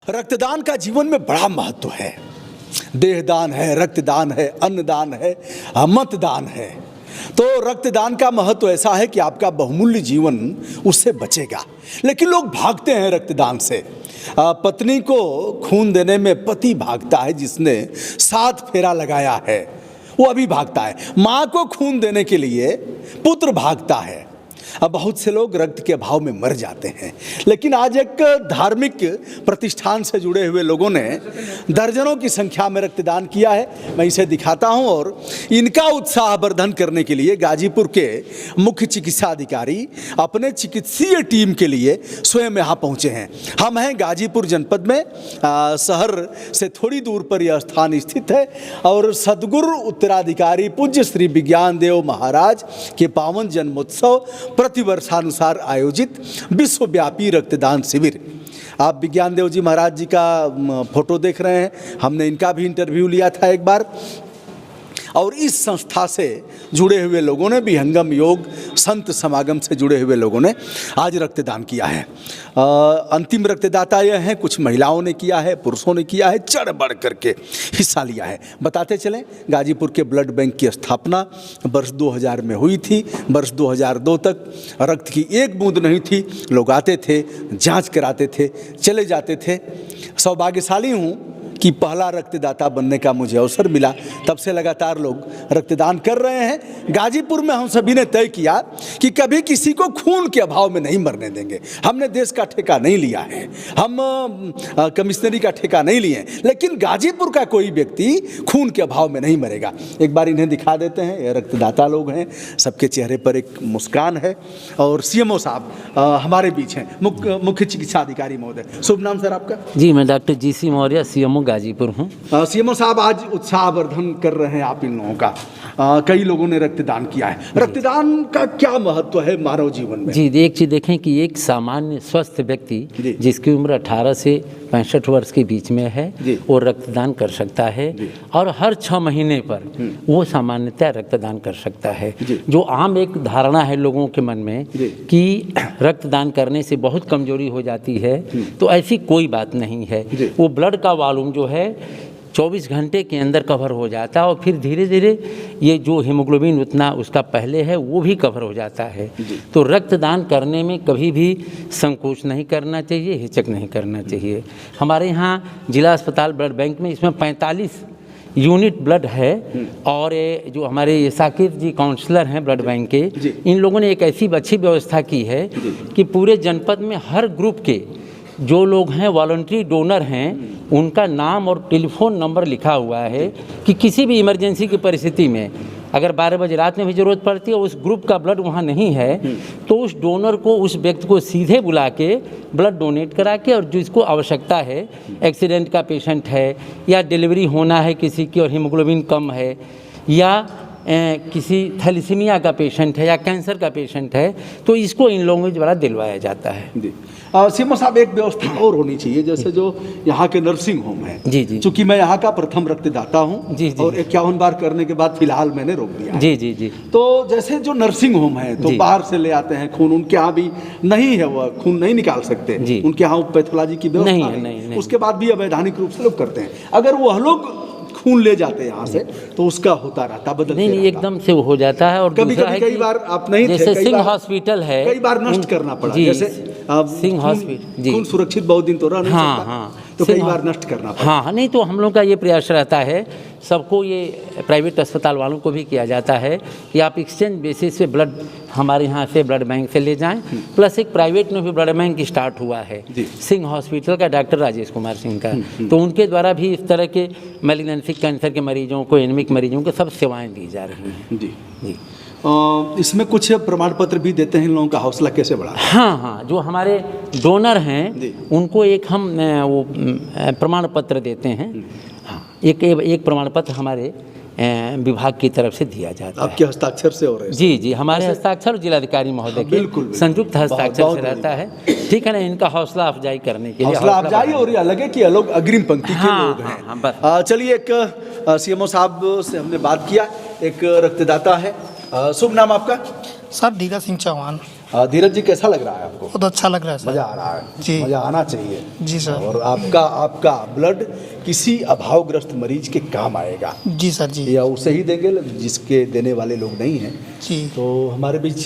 रक्तदान का जीवन में बड़ा महत्व है। देहदान है, रक्तदान है, अन्नदान है, मतदान है। तो रक्तदान का महत्व ऐसा है कि आपका बहुमूल्य जीवन उससे बचेगा। लेकिन लोग भागते हैं रक्तदान से। पत्नी को खून देने में पति भागता है, जिसने 7 फेरा लगाया है वो अभी भागता है। माँ को खून देने के लिए पुत्र भागता है। अब बहुत से लोग रक्त के अभाव में मर जाते हैं। लेकिन आज एक धार्मिक प्रतिष्ठान से जुड़े हुए लोगों ने दर्जनों की संख्या में रक्तदान किया है। मैं इसे दिखाता हूं और इनका उत्साहवर्धन करने के लिए गाजीपुर के मुख्य चिकित्सा अधिकारी अपने चिकित्सीय टीम के लिए स्वयं यहाँ पहुँचे हैं। हम हैं गाजीपुर जनपद में, शहर से थोड़ी दूर पर यह स्थान स्थित है और सद्गुरु उत्तराधिकारी पूज्य श्री विज्ञान देव महाराज के पावन जन्मोत्सव प्रतिवर्षानुसार आयोजित विश्वव्यापी रक्तदान शिविर। आप विज्ञान देव जी महाराज जी का फोटो देख रहे हैं। हमने इनका भी इंटरव्यू लिया था एक बार। और इस संस्था से जुड़े हुए लोगों ने, विहंगम योग संत समागम से जुड़े हुए लोगों ने आज रक्तदान किया है। अंतिम रक्तदाता यह हैं, कुछ महिलाओं ने किया है, पुरुषों ने किया है, चढ़ बढ़ करके हिस्सा लिया है। बताते चलें, गाजीपुर के ब्लड बैंक की स्थापना वर्ष 2000 में हुई थी। वर्ष 2002 तक रक्त की एक बूंद नहीं थी। लोग आते थे, जांच कराते थे, चले जाते थे। सौभाग्यशाली हूँ कि पहला रक्तदाता बनने का मुझे अवसर मिला। तब से लगातार लोग रक्तदान कर रहे हैं। गाजीपुर में हम सभी ने तय किया कि कभी किसी को खून के अभाव में नहीं मरने देंगे। हमने देश का ठेका नहीं लिया है, हम कमिश्नरी का ठेका नहीं लिए, लेकिन गाजीपुर का कोई व्यक्ति खून के अभाव में नहीं मरेगा। एक बार इन्हें दिखा देते हैं। ये रक्तदाता लोग हैं, सबके चेहरे पर एक मुस्कान है। और सीएमओ साहब हमारे बीच हैं, मुख्य चिकित्सा अधिकारी महोदय। शुभ नाम सर आपका? जी, मैं doctor GC Maurya, CMO Ghazipur हूँ। सीएमओ साहब, आज उत्साहवर्धन कर रहे हैं आप इन लोगों का। कई लोगों ने रक्तदान किया है। रक्तदान का क्या महत्व है मानव जीवन में? जी, एक चीज़ देखें कि एक सामान्य स्वस्थ व्यक्ति जिसकी उम्र 18 से 65 वर्ष के बीच में है वो रक्तदान कर सकता है। और हर 6 महीने पर वो सामान्यतः रक्तदान कर सकता है। जो आम एक धारणा है लोगों के मन में कि रक्तदान करने से बहुत कमजोरी हो जाती है, तो ऐसी कोई बात नहीं है। वो ब्लड का वॉल्यूम जो है 24 घंटे के अंदर कवर हो जाता है और फिर धीरे धीरे ये जो हीमोग्लोबिन उतना उसका पहले है वो भी कवर हो जाता है। तो रक्तदान करने में कभी भी संकोच नहीं करना चाहिए, हिचक नहीं करना चाहिए। हमारे यहाँ जिला अस्पताल ब्लड बैंक में इसमें 45 यूनिट ब्लड है। और जो हमारे साकिब जी काउंसलर हैं ब्लड बैंक के, इन लोगों ने एक ऐसी अच्छी व्यवस्था की है कि पूरे जनपद में हर ग्रुप के जो लोग हैं वॉलंटरी डोनर हैं, उनका नाम और टेलीफोन नंबर लिखा हुआ है कि किसी भी इमरजेंसी की परिस्थिति में अगर 12 बजे रात में भी ज़रूरत पड़ती है, उस ग्रुप का ब्लड वहाँ नहीं है, तो उस डोनर को, उस व्यक्ति को सीधे बुला के ब्लड डोनेट करा के, और जिसको आवश्यकता है, एक्सीडेंट का पेशेंट है या डिलीवरी होना है किसी की और हीमोग्लोबिन कम है, या किसी थैलेसीमिया का पेशेंट है या कैंसर का पेशेंट है, तो इसको इन लोगों के द्वारा दिलवाया जाता है। सीएमओ साहब, एक व्यवस्था और होनी चाहिए, जैसे जो यहाँ के नर्सिंग होम है। जी। चूंकि मैं यहाँ का प्रथम रक्तदाता हूँ और 51 बार करने के बाद फिलहाल मैंने रोक दिया है। जी। तो जैसे जो नर्सिंग होम है, तो बाहर से ले आते हैं खून, उनके यहाँ भी नहीं है, वो खून नहीं निकाल सकते। उनके यहाँ पैथोलॉजी की व्यवस्था नहीं। उसके बाद भी अवैधानिक रूप से लोग करते हैं। अगर वो लोग खून ले जाते हैं यहाँ से, तो उसका होता रहता, बदलते नहीं, एकदम से वो हो जाता है। और कई बार आप नहीं थे, जैसे सिंह हॉस्पिटल है, कई बार नष्ट करना पड़ा। जैसे सिंह हॉस्पिटल, खून सुरक्षित बहुत दिन तो रह नहीं सकता, तो कई बार नष्ट करना पड़ा। हाँ, नहीं तो हम लोग का ये प्रयास रहता है, सबको, ये प्राइवेट अस्पताल वालों को भी किया जाता है कि आप एक्सचेंज बेसिस पे ब्लड हमारे यहाँ से ब्लड बैंक से ले जाएं। प्लस एक प्राइवेट में भी ब्लड बैंक स्टार्ट हुआ है, सिंह हॉस्पिटल का, डॉक्टर राजेश कुमार सिंह का। तो उनके द्वारा भी इस तरह के मैलिग्नेंसी कैंसर के मरीजों को, एनीमिक मरीजों को सब सेवाएँ दी जा रही हैं। जी। इसमें कुछ प्रमाण पत्र भी देते हैं। इन लोगों का हौसला कैसे बढ़ा? हाँ, जो हमारे डोनर हैं उनको एक हम वो प्रमाण पत्र देते हैं। हाँ, एक प्रमाण पत्र हमारे विभाग की तरफ से दिया जाता है। आपके हस्ताक्षर से हो रहे हैं? जी, हमारे हस्ताक्षर जिलाधिकारी महोदय के संयुक्त हस्ताक्षर से रहता है। ठीक है ना, इनका हौसला अफजाई करने के लिए। हौसला अफजाई, और ये अलग है कि ये लोग अग्रिम पंक्ति के लोग हैं। चलिए, एक सीएमओ साहब से हमने बात किया, एक रक्तदाता है। शुभ नाम आपका? सर धीरज सिंह चौहान। धीरज जी कैसा लग रहा है आपको? बहुत अच्छा लग रहा है सर। मज़ा आ रहा है जी। मज़ा आना चाहिए जी सर। और आपका ब्लड किसी अभावग्रस्त मरीज के काम आएगा। जी सर। जी या उसे ही देंगे जिसके देने वाले लोग नहीं हैं। जी। तो हमारे बीच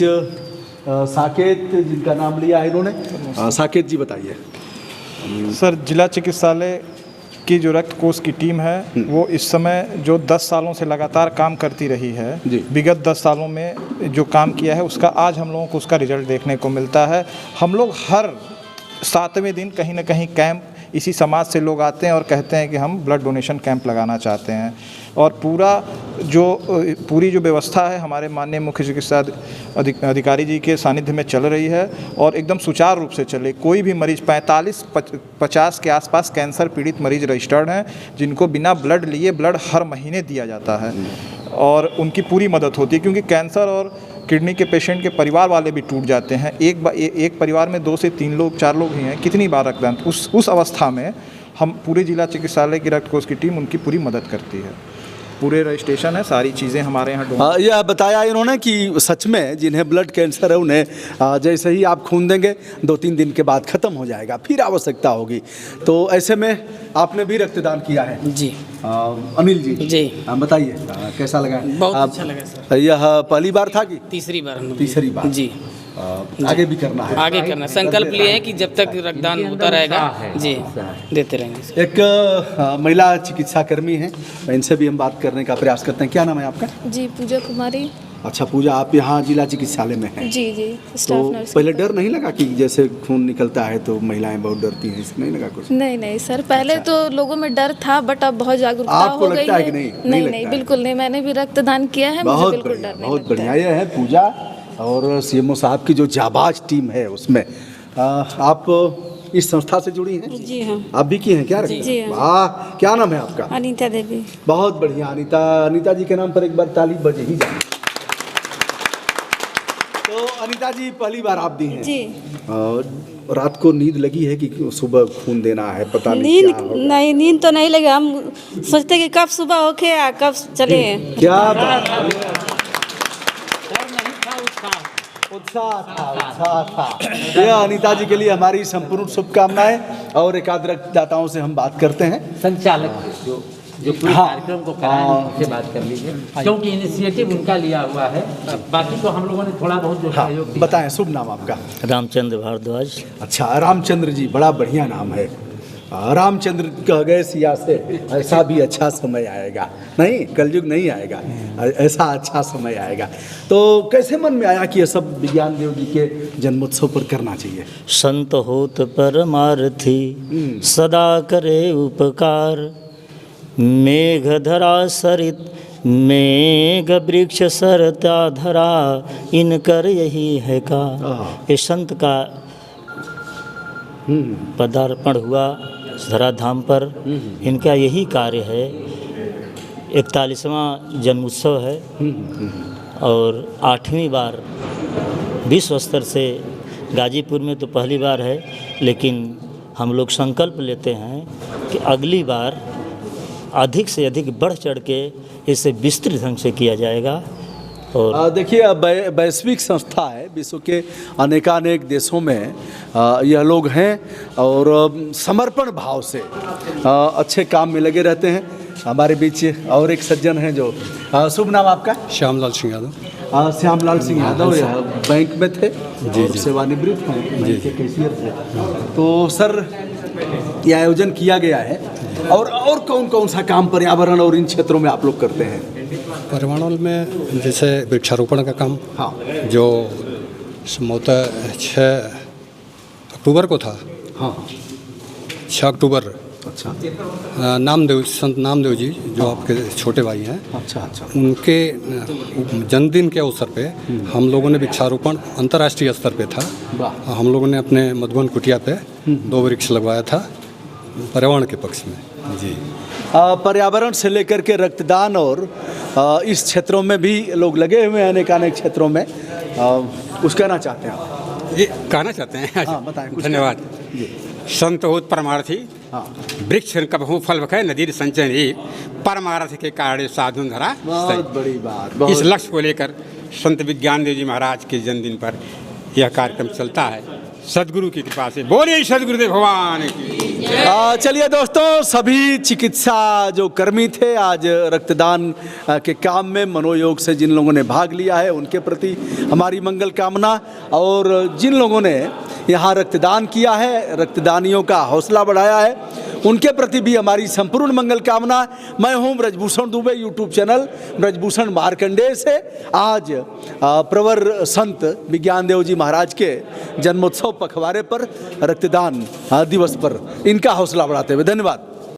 साकेत जिनका नाम लिया है इन्होंने, साकेत जी बताइए। सर, जिला चिकित्सालय की जो रक्त कोष की टीम है वो इस समय जो 10 सालों से लगातार काम करती रही है, विगत 10 सालों में जो काम किया है उसका आज हम लोगों को उसका रिजल्ट देखने को मिलता है। हम लोग हर 7वें दिन कहीं ना कहीं कैंप, इसी समाज से लोग आते हैं और कहते हैं कि हम ब्लड डोनेशन कैंप लगाना चाहते हैं और पूरी जो व्यवस्था है हमारे माननीय मुख्य चिकित्सा अधिकारी जी के सानिध्य में चल रही है और एकदम सुचारू रूप से चले। कोई भी मरीज 45-50 के आसपास कैंसर पीड़ित मरीज रजिस्टर्ड हैं जिनको बिना ब्लड लिए ब्लड हर महीने दिया जाता है और उनकी पूरी मदद होती है, क्योंकि कैंसर और किडनी के पेशेंट के परिवार वाले भी टूट जाते हैं। एक परिवार में 2 से 3 लोग 4 लोग ही हैं, कितनी बार रक्तदान। उस अवस्था में हम पूरे जिला चिकित्सालय की रक्त कोष की टीम उनकी पूरी मदद करती है। पूरे रजिस्ट्रेशन है, सारी चीज़ें हमारे यहाँ। यह बताया इन्होंने कि सच में जिन्हें ब्लड कैंसर है उन्हें जैसे ही आप खून देंगे 2-3 दिन के बाद ख़त्म हो जाएगा, फिर आवश्यकता होगी। तो ऐसे में आपने भी रक्तदान किया है? जी। अनिल जी जी बताइए कैसा लगा? बहुत अच्छा लगा सर। यह पहली बार था कि तीसरी बार? तीसरी बार। जी। आगे भी करना है? आगे करना, संकल्प लिए है कि जब तक रक्तदान होता रहेगा जी देते रहेंगे। एक महिला चिकित्सा कर्मी हैं, इनसे भी हम बात करने का प्रयास करते हैं। क्या नाम है आपका? जी, पूजा कुमारी। अच्छा पूजा, आप यहाँ जिला चिकित्सालय में हैं? जी जी, तो स्टाफ नर्स। पहले डर नहीं लगा कि जैसे खून निकलता है तो महिलाएं बहुत डरती हैं, इसमें नहीं लगा कुछ? नहीं नहीं सर, पहले तो लोगों में डर था बट अब बहुत जागरूकता आपको हो गई लगता है है। कि नहीं? नहीं नहीं बिल्कुल नहीं, मैंने भी रक्तदान किया है, मुझे बहुत बिल्कुल बढ़िया, डर नहीं बहुत लगता बढ़िया। ये है पूजा और सीएमओ साहब की जो जाबाज टीम है उसमें आप इस संस्था से जुड़ी हैं? जी हाँ। आप भी की हैं क्या? जी हाँ। वाह, क्या नाम है आपका? अनीता देवी। बहुत बढ़िया अनीता जी के नाम पर एक बार ताली बजे ही जाए। तो अनीता जी पहली बार आप दी हैं? जी। रात को नींद लगी है कि सुबह खून देना है? पता नहीं क्या होगा। नहीं, नींद तो नहीं लगा, हम सोचते कि कब सुबह होके या कब चले। क्या बात, उत्साह था। यह अनीता जी के लिए हमारी संपूर्ण शुभकामनाएं और एकाध रक्तदाताओं से हम बात करते हैं। संचालक जो पूरे कार्यक्रम को कराएं उनसे बात कर लीजिए, क्योंकि इनिशिएटिव उनका लिया हुआ है, बाकी तो हम लोगों ने थोड़ा बहुत जो सहयोग दिया। बताएं, शुभ नाम आपका? रामचंद्र भारद्वाज। अच्छा, रामचंद्र जी, बड़ा बढ़िया नाम है। रामचंद्र कह गए सिया से ऐसा भी अच्छा समय आएगा, नहीं कलयुग नहीं आएगा, ऐसा अच्छा समय आएगा। तो कैसे मन में आया कि यह सब विज्ञान देव जी के जन्मोत्सव पर करना चाहिए? संत होत परमार्थी सदा करे उपकार, मेघ धरा सरित मेघ वृक्ष सरता धरा, इनकर यही है का। ये संत का पदार्पण हुआ धराधाम पर, इनका यही कार्य है। 41वां जन्मोत्सव है और 8वीं बार विश्व स्तर से, गाजीपुर में तो पहली बार है, लेकिन हम लोग संकल्प लेते हैं कि अगली बार अधिक से अधिक बढ़ चढ़ के इसे विस्तृत ढंग से किया जाएगा। और देखिए, वैश्विक संस्था है, विश्व के अनेकानेक देशों में यह लोग हैं और समर्पण भाव से अच्छे काम में लगे रहते हैं। हमारे बीच और एक सज्जन हैं जो, शुभ नाम आपका? श्यामलाल सिंह यादव। श्यामलाल सिंह यादव बैंक में थे और सेवानिवृत्त हैं, बैंक के कैशियर थे। तो सर, यह आयोजन किया गया है और कौन कौन सा काम पर्यावरण और इन क्षेत्रों में आप लोग करते हैं? पर्यावरण में जैसे वृक्षारोपण का काम, हाँ, जो संभवतः 6 अक्टूबर को था। हाँ, 6 अक्टूबर। अच्छा। संत नामदेव जी जो आपके छोटे भाई हैं, अच्छा, उनके जन्मदिन के अवसर पे हम लोगों ने वृक्षारोपण अंतर्राष्ट्रीय स्तर पे था। हम लोगों ने अपने मधुबन कुटिया पे 2 वृक्ष लगवाया था पर्यावरण के पक्ष में। जी, पर्यावरण से लेकर के रक्तदान और इस क्षेत्रों में भी लोग लगे हुए हैं, अनेकानेक क्षेत्रों में। कुछ कहना चाहते हैं आप? जी, कहना चाहते हैं। हाँ, बताएं। धन्यवाद जी। संत होत परमार्थी, वृक्ष कबहू फल बखे नदीर संचय ही, परमार्थ के कारण साधु धरा। बहुत बड़ी बात। इस लक्ष्य को लेकर संत विज्ञान देव जी महाराज के जन्मदिन पर यह कार्यक्रम चलता है सदगुरु की कृपा से। बोलिए सदगुरुदेव भगवान की। चलिए दोस्तों, सभी चिकित्सा जो कर्मी थे आज रक्तदान के काम में मनोयोग से जिन लोगों ने भाग लिया है उनके प्रति हमारी मंगल कामना, और जिन लोगों ने यहाँ रक्तदान किया है, रक्तदानियों का हौसला बढ़ाया है, उनके प्रति भी हमारी संपूर्ण मंगल कामना। मैं हूँ ब्रजभूषण दुबे, यूट्यूब चैनल ब्रजभूषण मार्कंडेय से आज प्रवर संत विज्ञान देव जी महाराज के जन्मोत्सव पखवाड़े पर रक्तदान दिवस पर इनका हौसला बढ़ाते हुए धन्यवाद।